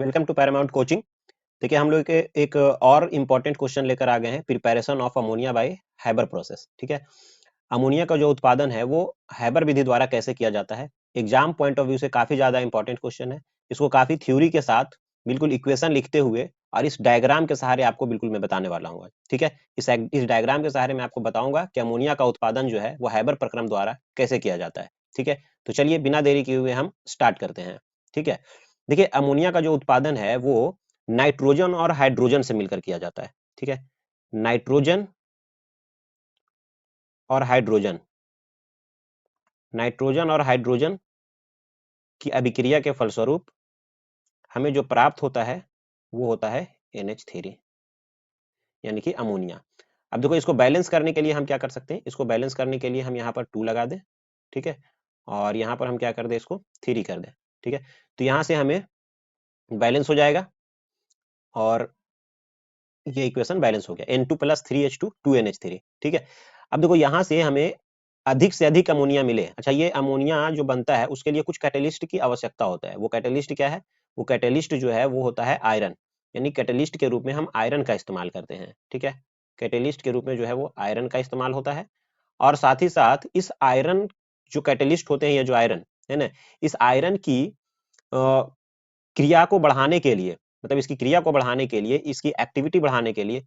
Welcome to Paramount coaching. देखिए हम लोग एक और इम्पोर्टेंट क्वेश्चन लेकर आ गए हैं, preparation of ammonia bye Haber process. ठीक है, अमोनिया का जो उत्पादन है वो हैबर विधि द्वारा कैसे किया जाता है। एग्जाम पॉइंट ऑफ व्यू से काफी ज्यादा इंपॉर्टेंट क्वेश्चन है। इसको काफी थ्योरी के साथ बिल्कुल इक्वेशन लिखते हुए और इस डायग्राम के सहारे आपको बिल्कुल मैं बताने वाला हूँ। ठीक है, इस डायग्राम के सहारे मैं आपको बताऊंगा कि अमोनिया का उत्पादन जो है वो हैबर प्रक्रम द्वारा कैसे किया जाता है। ठीक है, तो चलिए बिना देरी किए हुए हम स्टार्ट करते हैं। ठीक है, देखिए अमोनिया का जो उत्पादन है वो नाइट्रोजन और हाइड्रोजन से मिलकर किया जाता है। ठीक है, नाइट्रोजन और हाइड्रोजन, नाइट्रोजन और हाइड्रोजन की अभिक्रिया के फलस्वरूप हमें जो प्राप्त होता है वो होता है NH3 यानी कि अमोनिया। अब देखो इसको बैलेंस करने के लिए हम क्या कर सकते हैं, इसको बैलेंस करने के लिए हम यहाँ पर 2 लगा दें। ठीक है, और यहाँ पर हम क्या कर दें, इसको 3 कर दें। ठीक है, तो यहाँ से हमें बैलेंस हो जाएगा और ये इक्वेशन बैलेंस हो गया, N2 + 3H2 2NH3। ठीक है, अब देखो यहाँ से हमें अधिक से अधिक अमोनिया मिले। अच्छा, ये अमोनिया जो बनता है उसके लिए कुछ कैटेलिस्ट की आवश्यकता होता है। वो कैटेलिस्ट क्या है, वो कैटेलिस्ट जो है वो होता है आयरन, यानी कैटेलिस्ट के रूप में हम आयरन का इस्तेमाल करते हैं। ठीक है, कैटेलिस्ट के रूप में जो है वो आयरन का इस्तेमाल होता है। और साथ ही साथ इस आयरन जो कैटेलिस्ट होते हैं, ये जो आयरन है ना, इस आयरन की क्रिया को बढ़ाने के लिए, मतलब इसकी क्रिया को बढ़ाने के लिए, इसकी एक्टिविटी बढ़ाने के लिए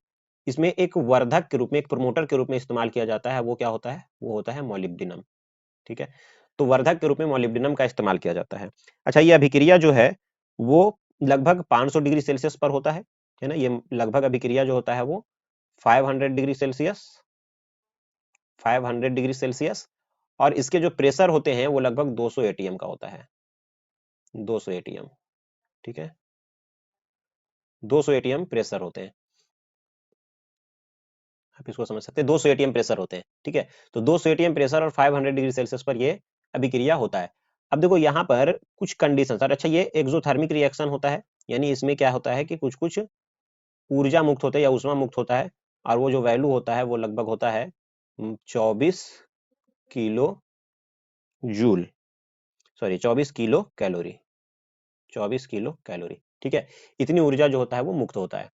इसमें एक वर्धक के रूप में, एक प्रमोटर के रूप में इस्तेमाल किया जाता है। वो क्या होता है, वो होता है मोलिब्डेनम। ठीक है, तो वर्धक के रूप में मोलिब्डेनम का इस्तेमाल किया जाता है। अच्छा, ये अभिक्रिया जो है वो लगभग 500 डिग्री सेल्सियस पर होता है ना। ये लगभग अभिक्रिया जो होता है वो 500 डिग्री सेल्सियस, 500 डिग्री सेल्सियस, और इसके जो प्रेशर होते हैं वो लगभग 200 एटीएम का होता है, 200 एटीएम। ठीक है, 200 एटीएम प्रेशर होते हैं, आप इसको समझ सकते हैं, 200 एटीएम प्रेशर होते हैं। ठीक है, तो 200 एटीएम प्रेशर और 500 डिग्री सेल्सियस पर ये अभिक्रिया होता है। अब देखो यहाँ पर कुछ कंडीशन। अच्छा, ये एक्सोथर्मिक रिएक्शन होता है, यानी इसमें क्या होता है कि कुछ कुछ ऊर्जा मुक्त होता है या ऊष्मा मुक्त होता है, और वो जो वैल्यू होता है वो लगभग होता है 24 kilo joule, sorry 24 kilo calorie, 24 kilo calorie. ठीक है, इतनी ऊर्जा जो होता है वो मुक्त होता है।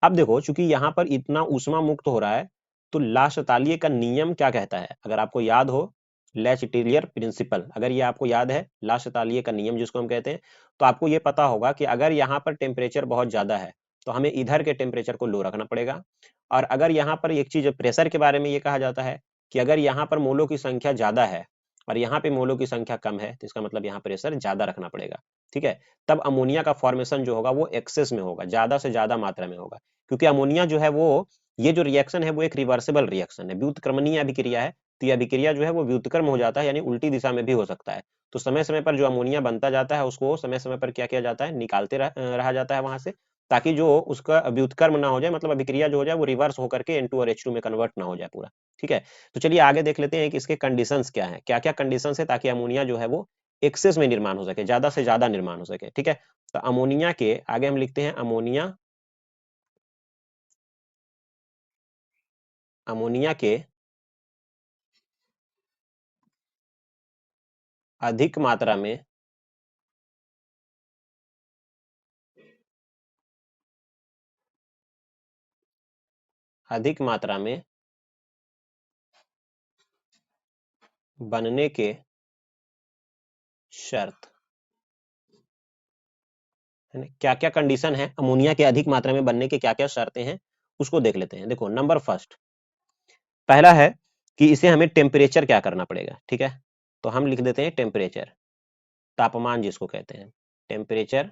अब देखो चूंकि यहाँ पर इतना ऊष्मा मुक्त हो रहा है, तो ला शतालिए का नियम क्या कहता है, अगर आपको याद हो, ले चटेलियर प्रिंसिपल, अगर ये आपको याद है, ला शतालिए का नियम जिसको हम कहते हैं, तो आपको ये पता होगा कि अगर यहाँ पर टेम्परेचर बहुत ज्यादा है तो हमें इधर के टेम्परेचर को लो रखना पड़ेगा। और अगर यहाँ पर एक चीज प्रेशर के बारे में ये कहा जाता है कि अगर यहाँ पर मोलों की संख्या ज्यादा है और यहाँ पे मोलों की संख्या कम है, तो इसका मतलब यहाँ प्रेशर ज्यादा रखना पड़ेगा। ठीक है, तब अमोनिया का फॉर्मेशन जो होगा वो एक्सेस में होगा, ज्यादा से ज्यादा मात्रा में होगा। क्योंकि अमोनिया जो है वो, ये जो रिएक्शन है वो एक रिवर्सिबल रिएक्शन है, व्युत्क्रमणीय अभिक्रिया है। तो ये अभिक्रिया जो है वो व्युत्क्रम हो जाता है, यानी उल्टी दिशा में भी हो सकता है। तो समय समय पर जो अमोनिया बनता जाता है उसको समय समय पर क्या किया जाता है, निकालते रहा जाता है वहां से, ताकि जो उसका व्युत्क्रम ना हो जाए, मतलब अभिक्रिया जो हो जाए वो रिवर्स होकर के N2 और H2 में कन्वर्ट ना हो जाए पूरा। ठीक है, तो चलिए आगे देख लेते हैं कि इसके कंडीशंस क्या है, क्या क्या कंडीशंस है ताकि अमोनिया जो है वो एक्सेस में निर्माण हो सके, ज्यादा से ज्यादा निर्माण हो सके। ठीक है, तो अमोनिया के आगे हम लिखते हैं अमोनिया, अमोनिया के अधिक मात्रा में, अधिक मात्रा में बनने के शर्त, है ना, क्या क्या कंडीशन है अमोनिया के अधिक मात्रा में बनने के, क्या क्या शर्तें हैं उसको देख लेते हैं। देखो नंबर फर्स्ट, पहला है कि इसे हमें टेम्परेचर क्या करना पड़ेगा। ठीक है, तो हम लिख देते हैं टेम्परेचर, तापमान जिसको कहते हैं, टेम्परेचर।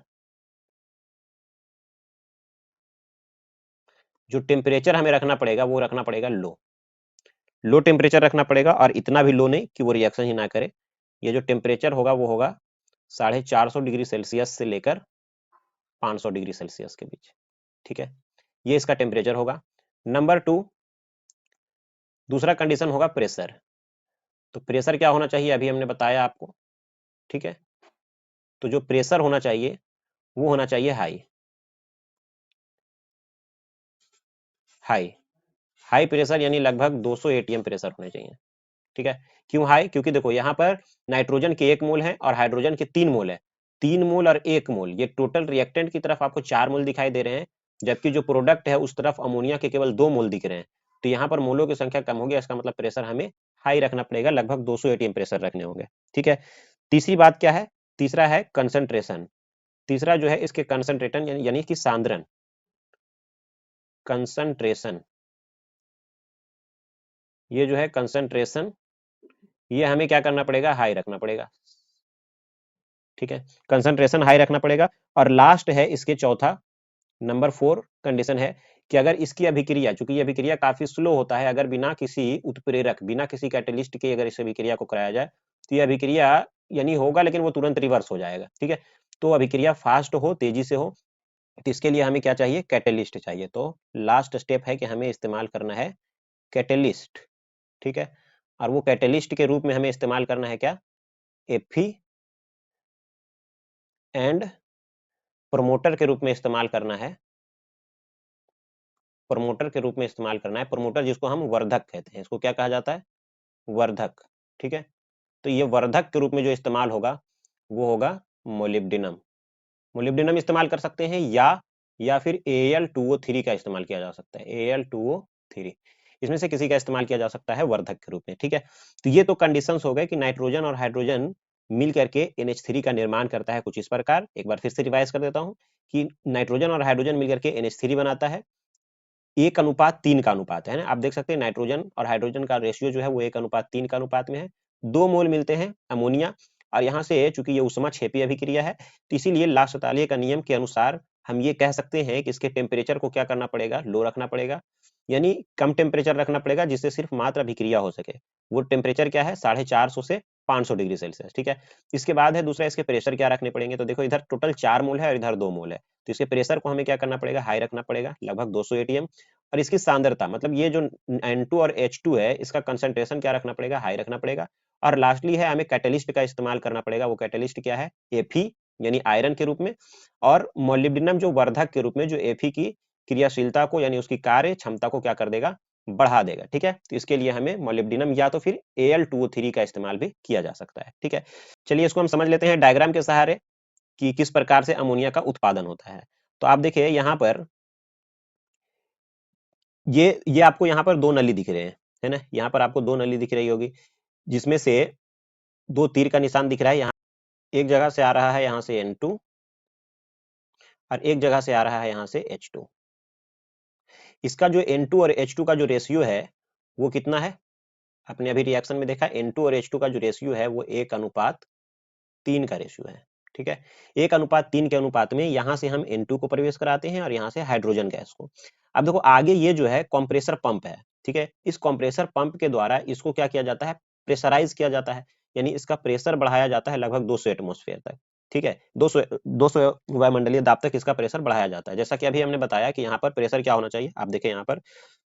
जो टेम्परेचर हमें रखना पड़ेगा वो रखना पड़ेगा लो, लो टेम्परेचर रखना पड़ेगा, और इतना भी लो नहीं कि वो रिएक्शन ही ना करे। ये जो टेम्परेचर होगा वो होगा 450 डिग्री सेल्सियस से लेकर 500 डिग्री सेल्सियस के बीच। ठीक है, ये इसका टेम्परेचर होगा। नंबर 2, दूसरा कंडीशन होगा प्रेशर। तो प्रेशर क्या होना चाहिए, अभी हमने बताया आपको। ठीक है, तो जो प्रेशर होना चाहिए वो होना चाहिए हाई, हाई, हाई प्रेशर, यानी लगभग 200 एटीएम प्रेशर होने चाहिए। ठीक है, क्यों हाई, क्योंकि देखो यहाँ पर नाइट्रोजन के 1 मोल है और हाइड्रोजन के 3 मोल है। 3 मोल और 1 मोल, ये टोटल रिएक्टेंट की तरफ आपको 4 मोल दिखाई दे रहे हैं, जबकि जो प्रोडक्ट है उस तरफ अमोनिया के केवल 2 मोल दिख रहे हैं। तो यहाँ पर मोलों की संख्या कम होगी, इसका मतलब प्रेशर हमें हाई रखना पड़ेगा, लगभग 200 एटीएम प्रेशर रखने होंगे। ठीक है, तीसरी बात क्या है, तीसरा है कंसंट्रेशन। तीसरा जो है इसके कंसंट्रेशन यानी कि सांद्रण, कंसंट्रेशन, ये जो है कंसंट्रेशन, ये हमें क्या करना पड़ेगा, हाई रखना पड़ेगा। ठीक है, कंसंट्रेशन हाई रखना पड़ेगा। और लास्ट है इसके चौथा, नंबर 4 कंडीशन है कि अगर इसकी अभिक्रिया, चूंकि ये अभिक्रिया काफी स्लो होता है, अगर बिना किसी उत्प्रेरक, बिना किसी कैटलिस्ट के अगर इस अभिक्रिया को कराया जाए तो ये अभिक्रिया यानी होगा लेकिन वो तुरंत रिवर्स हो जाएगा। ठीक है, तो अभिक्रिया फास्ट हो, तेजी से हो, तो इसके लिए हमें क्या चाहिए, कैटलिस्ट चाहिए। तो लास्ट स्टेप है कि हमें इस्तेमाल करना है कैटलिस्ट। ठीक है, और वो कैटलिस्ट के रूप में हमें इस्तेमाल करना है क्या, एफी, एंड प्रोमोटर के रूप में इस्तेमाल करना है, प्रमोटर के रूप में इस्तेमाल करना है। प्रमोटर जिसको हम वर्धक कहते हैं, इसको क्या कहा जाता है, वर्धक। ठीक है, तो ये वर्धक के रूप में जो इस्तेमाल होगा वो होगा मोलिब्डेनम। मोलिब्डेनम इस्तेमाल कर सकते हैं या फिर Al2O3 का इस्तेमाल किया जा सकता है, Al2O3, इसमें से किसी का इस्तेमाल किया जा सकता है वर्धक के रूप में। ठीक है, तो ये तो कंडीशंस हो गए कि नाइट्रोजन और हाइड्रोजन मिल करके NH3 का निर्माण करता है कुछ इस प्रकार। एक बार फिर से रिवाइज कर देता हूं कि नाइट्रोजन और हाइड्रोजन मिलकर के NH3 बनाता है, 1:3 का अनुपात है ना, आप देख सकते हैं नाइट्रोजन और हाइड्रोजन का रेशियो जो है वो 1:3 का अनुपात में है। 2 मोल मिलते हैं अमोनिया, और यहाँ से चूंकि ये ऊष्माक्षेपी अभिक्रिया है तो इसीलिए ला शतालिय का नियम के अनुसार हम ये कह सकते हैं कि इसके टेम्परेचर को क्या करना पड़ेगा, लो रखना पड़ेगा, यानी कम टेम्परेचर रखना पड़ेगा जिससे सिर्फ मात्र अभिक्रिया हो सके। वो टेम्परेचर क्या है, 450 से 500 डिग्री सेल्सियस। ठीक है, इसके बाद है दूसरा, इसके प्रेशर क्या रखने पड़ेंगे, तो देखो इधर टोटल 4 मोल है और इधर 2 मोल है, तो इसके प्रेशर को हमें क्या करना पड़ेगा, हाई रखना पड़ेगा, लगभग 200 एटीएम। और इसकी सांद्रता, मतलब ये जो N2 और H2 है, इसका कंसंट्रेशन क्या रखना पड़ेगा, हाई रखना पड़ेगा। और लास्टली है हमें कैटलिस्ट का इस्तेमाल करना पड़ेगा, वो कैटलिस्ट क्या है, Fe यानी आयरन के रूप में, और मोलिब्डेनम जो वर्धक के रूप में, जो Fe की क्रियाशीलता को यानी उसकी कार्य क्षमता को क्या कर देगा, बढ़ा देगा। ठीक है, तो इसके लिए हमें मोलिब्डेनम या तो फिर Al2O3 का इस्तेमाल भी किया जा सकता है। ठीक है, चलिए इसको हम समझ लेते हैं डायग्राम के सहारे कि किस प्रकार से अमोनिया का उत्पादन होता है। तो आप देखिए यहाँ पर ये आपको यहाँ पर 2 नली दिख रहे हैं, है ना, यहाँ पर आपको 2 नली दिख रही होगी, जिसमें से 2 तीर का निशान दिख रहा है। यहाँ एक जगह से आ रहा है यहाँ से N2 और एक जगह से आ रहा है यहाँ से H2। इसका जो N2 और H2 का जो रेशियो है वो कितना है, आपने अभी रिएक्शन में देखा, N2 और H2 का जो रेशियो है वो 1:3 का रेशियो है। ठीक है, 1:3 के अनुपात में यहाँ से हम N2 को प्रवेश कराते हैं और यहाँ से हाइड्रोजन गैस को। अब देखो आगे ये जो है कंप्रेसर पंप है। ठीक है, इस कंप्रेसर पंप के द्वारा इसको क्या किया जाता है, प्रेशराइज किया जाता है, यानी इसका प्रेशर बढ़ाया जाता है लगभग 200 एटमॉस्फेयर तक। ठीक है, 200 वायुमंडलीय दाब तक इसका प्रेशर बढ़ाया जाता है। जैसा कि अभी हमने बताया कि यहाँ पर प्रेशर क्या होना चाहिए, आप देखें यहाँ पर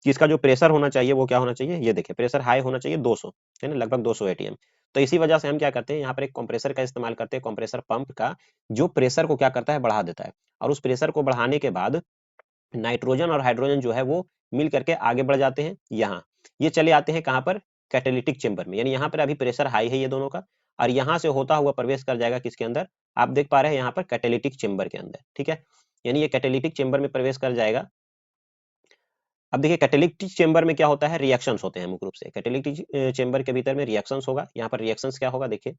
कि इसका जो प्रेशर होना चाहिए वो क्या होना चाहिए, ये देखिए प्रेशर हाई होना चाहिए 200, है ना, लगभग 200 एटीएम। तो इसी वजह से हम क्या करते हैं, यहाँ पर एक कंप्रेसर का इस्तेमाल करते हैं, कंप्रेसर पंप का, जो प्रेशर को क्या करता है, बढ़ा देता है। और उस प्रेशर को बढ़ाने के बाद नाइट्रोजन और हाइड्रोजन जो है वो मिल करके आगे बढ़ जाते हैं, यहाँ ये चले आते हैं कहाँ पर, कैटेलिटिक चेंबर में, यानी यहाँ पर अभी प्रेशर हाई है ये दोनों का, और यहाँ से होता हुआ प्रवेश कर जाएगा किसके अंदर, आप देख पा रहे हैं यहाँ पर कैटेलिटिक चेंबर के अंदर। ठीक है, यानी ये कैटेलिटिक चेंबर में प्रवेश कर जाएगा। अब देखिए कैटेलिटिक चेंबर में क्या होता है, रिएक्शंस होते हैं मुख्य रूप से। कैटेलिटिक चेंबर के भीतर में रिएक्शंस होगा, यहाँ पर रिएक्शंस क्या होगा, देखिए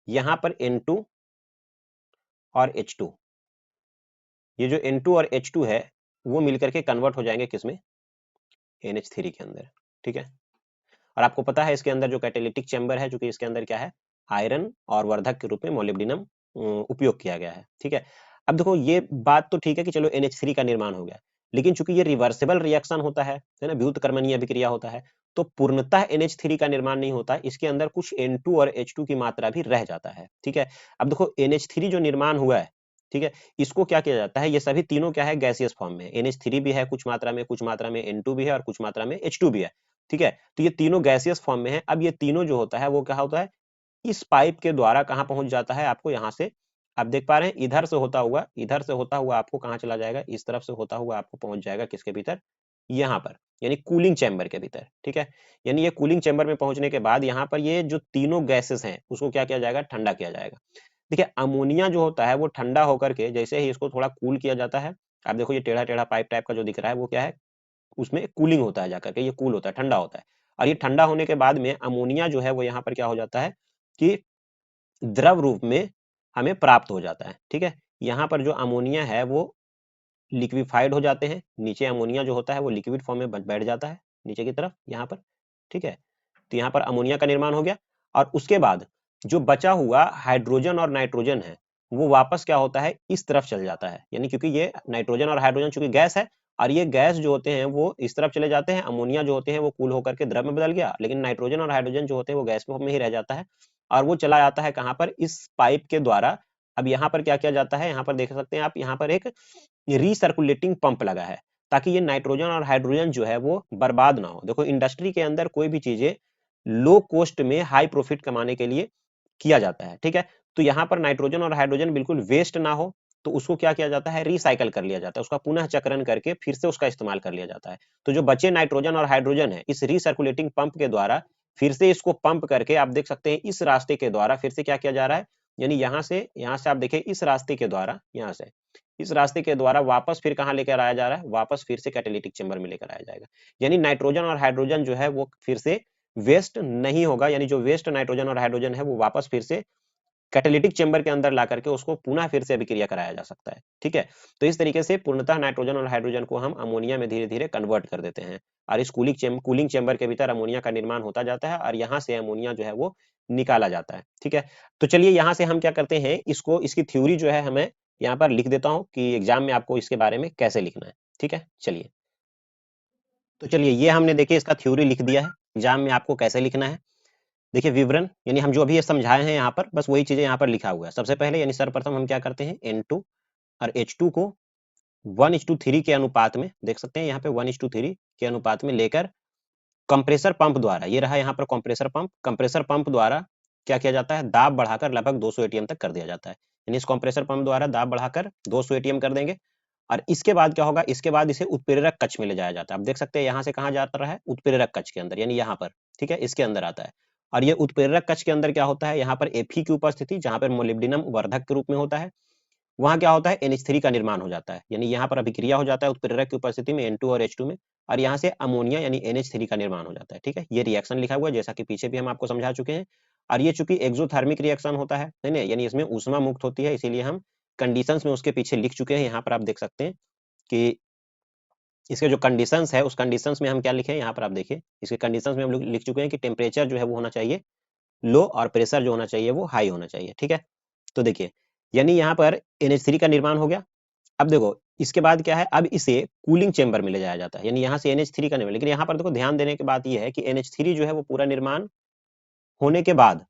यहाँ पर N2 और H2, ये जो N2 और H2 है वो मिलकर के कन्वर्ट हो जाएंगे किसमें, NH3 के अंदर। ठीक है, और आपको पता है इसके अंदर जो कैटेलिटिक चेंबर है, चूंकि इसके अंदर क्या है, आयरन और वर्धक के रूप में मोलिब्डेनम उपयोग किया गया है। ठीक है, अब देखो ये बात तो ठीक है कि चलो NH3 का निर्माण हो गया, लेकिन चूंकि ये रिवर्सिबल रिएक्शन होता है ना, व्युत्क्रमणीय अभिक्रिया होता है, तो पूर्णतः NH3 का निर्माण नहीं होता, इसके अंदर कुछ N2 और H2 की मात्रा भी रह जाता है। ठीक है, अब देखो NH3 जो निर्माण हुआ है, ठीक है, इसको क्या किया जाता है, ये सभी तीनों क्या है, गैसियस फॉर्म में, NH3 भी है कुछ मात्रा में, कुछ मात्रा में N2 भी है और कुछ मात्रा में H2 भी है। ठीक है, तो ये तीनों गैसियस फॉर्म में है। अब ये तीनों जो होता है वो क्या होता है, इस पाइप के द्वारा कहाँ पहुंच जाता है, आपको यहाँ से आप देख पा रहे हैं, इधर से होता हुआ आपको कहाँ चला जाएगा, इस तरफ से होता हुआ आपको पहुंच जाएगा किसके भीतर, यहाँ पर, यानी कूलिंग चैम्बर के भीतर। ठीक है, यानी ये कूलिंग चैम्बर में पहुंचने के बाद यहाँ पर ये जो तीनों गैसेस हैं उसको क्या किया जाएगा, ठंडा किया जाएगा। देखिए अमोनिया जो होता है वो ठंडा होकर के जैसे ही इसको थोड़ा कूल किया जाता है, आप देखो ये टेढ़ा टेढ़ा पाइप टाइप का जो दिख रहा है वो क्या है, उसमें कूलिंग होता है जाकर के, ये कूल होता है, ठंडा होता है। और ये ठंडा होने के बाद में अमोनिया जो है वो यहाँ पर क्या हो जाता है कि द्रव रूप में हमें प्राप्त हो जाता है। ठीक है, यहाँ पर जो अमोनिया है वो लिक्विफाइड हो जाते हैं, नीचे अमोनिया जो होता है वो लिक्विड फॉर्म में बैठ जाता है नीचे की तरफ यहाँ पर। ठीक है, तो यहाँ पर अमोनिया का निर्माण हो गया और उसके बाद जो बचा हुआ हाइड्रोजन और नाइट्रोजन है वो वापस क्या होता है, इस तरफ चल जाता है, यानी क्योंकि ये नाइट्रोजन और हाइड्रोजन चूंकि गैस है और ये गैस जो होते हैं वो इस तरफ चले जाते हैं, अमोनिया जो होते हैं वो कूल होकर के द्रव में बदल गया, लेकिन नाइट्रोजन और हाइड्रोजन जो होते हैं वो गैस में ही रह जाता है और वो चला जाता है कहाँ पर, इस पाइप के द्वारा। अब यहाँ पर क्या किया जाता है, यहाँ पर देख सकते हैं आप, यहाँ पर एक रीसर्कुलेटिंग पंप लगा है ताकि ये नाइट्रोजन और हाइड्रोजन जो है वो बर्बाद ना हो। देखो इंडस्ट्री के अंदर कोई भी चीजें लो कॉस्ट में हाई प्रॉफिट कमाने के लिए किया जाता है। ठीक है, तो यहाँ पर नाइट्रोजन और हाइड्रोजन बिल्कुल वेस्ट ना हो तो उसको क्या किया जाता है, रिसाइकल कर लिया जाता है, उसका पुनः चक्रण करके फिर से उसका इस्तेमाल कर लिया जाता है। तो जो बचे नाइट्रोजन और हाइड्रोजन है इस रिसर्कुलेटिंग पंप के द्वारा फिर से इसको पंप करके आप देख सकते हैं इस रास्ते के द्वारा फिर से क्या किया जा रहा है, यानी यहाँ से आप देखिए इस रास्ते के द्वारा, यहाँ से इस रास्ते के द्वारा वापस फिर कहाँ लेकर आया जा रहा है, वापस फिर से कैटालिटिक चेंबर में लेकर आया जाएगा। यानी नाइट्रोजन और हाइड्रोजन जो है वो फिर से वेस्ट नहीं होगा, यानी जो वेस्ट नाइट्रोजन और हाइड्रोजन है वो वापस फिर से कैटालिटिक चेंबर के अंदर ला करके उसको पुनः फिर से अभिक्रिया कराया जा सकता है। ठीक है, तो इस तरीके से पूर्णतः नाइट्रोजन और हाइड्रोजन को हम अमोनिया में धीरे धीरे कन्वर्ट कर देते हैं और इस कूलिंग चेंबर के भीतर अमोनिया का निर्माण होता जाता है और यहाँ से अमोनिया जो है वो निकाला जाता है। ठीक है, तो चलिए यहाँ से हम क्या करते हैं, इसको इसकी थ्योरी जो है हमें यहाँ पर लिख देता हूँ कि एग्जाम में आपको इसके बारे में कैसे लिखना है। ठीक है, चलिए तो चलिए ये हमने देखिए इसका थ्योरी लिख दिया है, एग्जाम में आपको कैसे लिखना है। देखिए विवरण यानी हम जो अभी ये समझाए हैं यहाँ पर बस वही चीजें यहाँ पर लिखा हुआ है। सबसे पहले यानी सर्वप्रथम हम क्या करते हैं, N2 और H2 को 1:3 के अनुपात में, देख सकते हैं यहाँ पे 1:3 के अनुपात में लेकर कंप्रेसर पंप द्वारा, ये रहा यहाँ पर कंप्रेसर पंप द्वारा क्या किया जाता है, दाब बढ़ाकर लगभग 200 एटीएम तक कर दिया जाता है। यानी इस कंप्रेसर पंप द्वारा दाब बढ़ाकर 200 एटीएम कर देंगे और इसके बाद क्या होगा, इसके बाद इसे उत्प्रेरक कक्ष में ले जाया जाता है। आप देख सकते हैं यहाँ से कहाँ जाता रहा है, उत्प्रेरक कक्ष के अंदर, यानी यहाँ पर। ठीक है, इसके अंदर आता है और ये उत्प्रेरक कक्ष के अंदर क्या होता है, यहाँ पर Fe की उपस्थिति, जहाँ पर मोलिब्डेनम वर्धक के रूप में होता है, वहां क्या होता है NH3 का निर्माण हो जाता है, यानी यहाँ पर अभिक्रिया हो जाता है उत्प्रेरक की उपस्थिति में N2 और H2 में और यहाँ से अमोनिया यानी NH3 का निर्माण हो जाता है। ठीक है, ये रिएक्शन लिखा हुआ है जैसा कि पीछे भी हम आपको समझा चुके हैं और ये चूंकि एक्सोथर्मिक रिएक्शन होता है ना, यानी इसमें ऊष्मा मुक्त होती है, इसीलिए हम कंडीशंस में उसके पीछे लिख चुके हैं। यहाँ पर आप देख सकते हैं कि इसके जो कंडीशंस है उस कंडीशंस में हम क्या लिखे हैं, यहाँ पर आप देखिए इसके कंडीशंस में हम लोग लिख चुके हैं कि टेम्परेचर जो है वो होना चाहिए लो और प्रेशर जो होना चाहिए वो हाई होना चाहिए। ठीक है, तो देखिए यानी यहाँ पर NH3 का निर्माण हो गया। अब देखो इसके बाद क्या है, अब इसे कूलिंग चेंबर में ले जाया जाता है, यानी यहाँ से NH3 का निर्माण, लेकिन यहाँ पर देखो ध्यान देने की बात यह है कि NH3 जो है वो पूरा निर्माण होने के बाद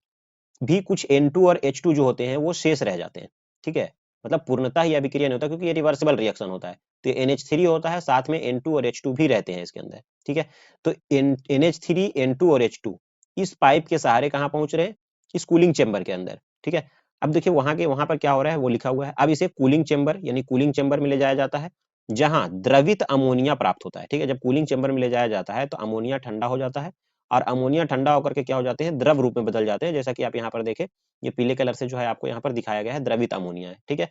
भी कुछ N2 और H2 जो होते हैं वो शेष रह जाते हैं। ठीक है, मतलब पूर्णतः ही अभिक्रिया नहीं होता क्योंकि ये रिवर्सिबल रिएक्शन होता है। तो NH3 होता है, साथ में N2 और H2 भी रहते हैं इसके अंदर। ठीक है, तो NH3 N2 और H2 इस पाइप के सहारे कहाँ पहुंच रहे हैं, इस कूलिंग चेंबर के अंदर। ठीक है, अब देखिए वहां पर क्या हो रहा है वो लिखा हुआ है। अब इसे कूलिंग चेंबर यानी कूलिंग चेंबर में ले जाया जाता है जहां द्रवित अमोनिया प्राप्त होता है। ठीक है, जब कूलिंग चेंबर में ले जाया जाता है तो अमोनिया ठंडा हो जाता है और अमोनिया ठंडा होकर के क्या हो जाते हैं, द्रव रूप में बदल जाते हैं, जैसा कि आप यहाँ पर देखें ये पीले कलर से जो है आपको यहाँ पर दिखाया गया है द्रवित अमोनिया है। ठीक है,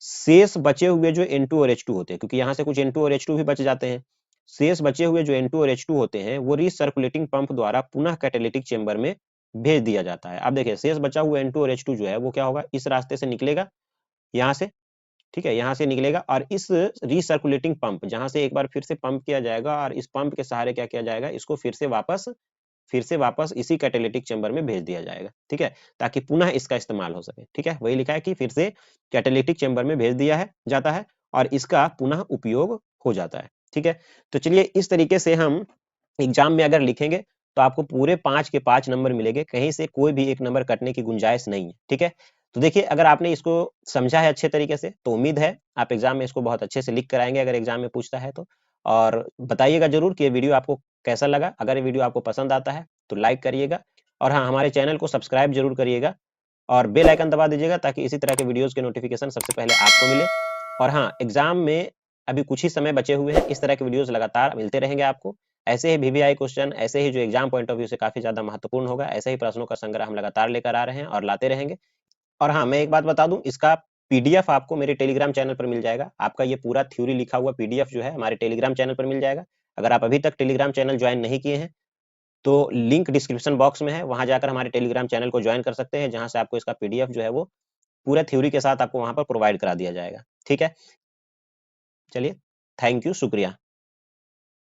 शेष बचे हुए जो N2 और H2 होते हैं, क्योंकि यहाँ से कुछ N2 और H2 भी बच जाते हैं, शेष बचे हुए जो N2 और H2 होते हैं वो रिसर्कुलेटिंग पंप द्वारा पुनः कैटालिटिक चेंबर में भेज दिया जाता है। अब देखिए शेष बचा हुआ N2 और H2 जो है वो क्या होगा, इस रास्ते से निकलेगा यहाँ से। ठीक है, यहाँ से निकलेगा और इस रिसर्कुलेटिंग पंप जहां से एक बार फिर से पंप किया जाएगा और इस पंप के सहारे क्या किया जाएगा, इसको फिर से वापस इसी कैटालिटिक चेंबर में भेज दिया जाएगा। ठीक है, ताकि पुनः इसका इस्तेमाल हो सके। ठीक है, वही लिखा है कि फिर से कैटालिटिक चेंबर में भेज दिया है जाता है और इसका पुनः उपयोग हो जाता है। ठीक है, तो चलिए इस तरीके से हम एग्जाम में अगर लिखेंगे तो आपको पूरे 5 के 5 नंबर मिलेंगे, कहीं से कोई भी एक नंबर कटने की गुंजाइश नहीं है। ठीक है, तो देखिए अगर आपने इसको समझा है अच्छे तरीके से तो उम्मीद है आप एग्जाम में इसको बहुत अच्छे से लिख कर आएंगे अगर एग्जाम में पूछता है तो। और बताइएगा जरूर कि ये वीडियो आपको कैसा लगा। अगर ये वीडियो आपको पसंद आता है तो लाइक करिएगा और हाँ हमारे चैनल को सब्सक्राइब जरूर करिएगा और बेल आइकन दबा दीजिएगा ताकि इसी तरह के वीडियोस के नोटिफिकेशन सबसे पहले आपको मिले। और हाँ एग्जाम में अभी कुछ ही समय बचे हुए हैं, इस तरह के वीडियोस लगातार मिलते रहेंगे आपको। ऐसे ही VVI क्वेश्चन, ऐसे ही जो एग्जाम पॉइंट ऑफ व्यू से काफी ज्यादा महत्वपूर्ण होगा, ऐसे ही प्रश्नों का संग्रह हम लगातार लेकर आ रहे हैं और लाते रहेंगे। और हाँ, मैं एक बात बता दूं, इसका पीडीएफ आपको मेरे टेलीग्राम चैनल पर मिल जाएगा। आपका ये पूरा थ्योरी लिखा हुआ पीडीएफ जो है हमारे टेलीग्राम चैनल पर मिल जाएगा। अगर आप अभी तक टेलीग्राम चैनल ज्वाइन नहीं किए हैं तो लिंक डिस्क्रिप्शन बॉक्स में है, वहां जाकर हमारे टेलीग्राम चैनल को ज्वाइन कर सकते हैं, जहां से आपको इसका पीडीएफ जो है वो पूरा थ्योरी के साथ आपको वहां पर प्रोवाइड करा दिया जाएगा। ठीक है, चलिए, थैंक यू, शुक्रिया।